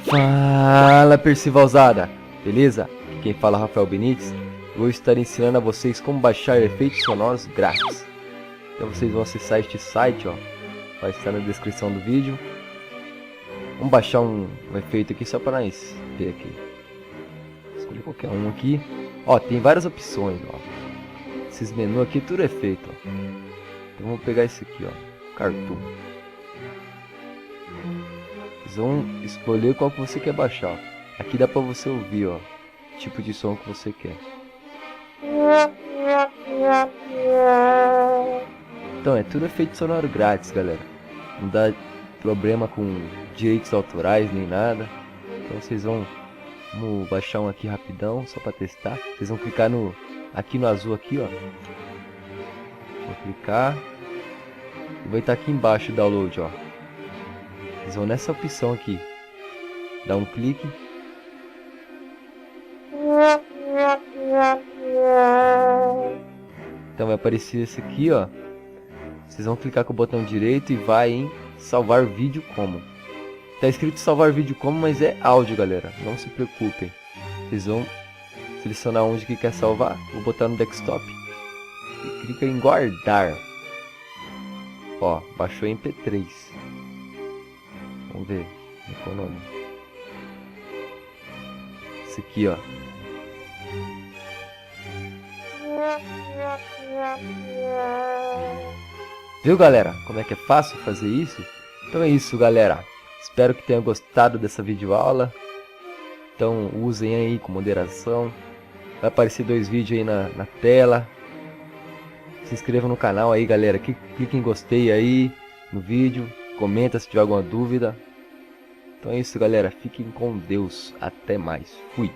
Fala, Percivalzada, beleza? Aqui quem fala é Rafael Benítez. Vou estar ensinando a vocês como baixar efeitos sonoros grátis. Então vocês vão acessar este site, ó, vai estar na descrição do vídeo. Vamos baixar um efeito aqui só para nós ver aqui. Escolher qualquer um aqui. Ó, tem várias opções, ó. Esses menus aqui tudo é feito, ó. Então vamos pegar esse aqui, ó, Cartoon. Vocês vão escolher qual que você quer baixar, ó. Aqui dá pra você ouvir, ó, o tipo de som que você quer. Então é tudo efeito sonoro grátis, galera. Não dá problema com direitos autorais nem nada. Então vocês vamos baixar um aqui rapidão, só pra testar. Vocês vão clicar aqui no azul aqui, ó. Vou clicar e vai estar aqui embaixo o download, ó. Vocês vão nessa opção aqui, dá um clique. Então vai aparecer esse aqui, ó. Vocês vão clicar com o botão direito e vai em salvar vídeo como. Tá escrito salvar vídeo como, mas é áudio, galera. Não se preocupem. Vocês vão selecionar onde que quer salvar. Vou botar no desktop e clica em guardar. Ó, baixou em MP3. Vamos ver qual é o nome. Esse aqui, ó. Viu, galera? Como é que é fácil fazer isso? Então é isso, galera. Espero que tenham gostado dessa videoaula. Então usem aí com moderação. Vai aparecer 2 vídeos aí na tela. Se inscrevam no canal aí, galera. Clique em gostei aí no vídeo. Comenta se tiver alguma dúvida. Então é isso, galera. Fiquem com Deus. Até mais. Fui.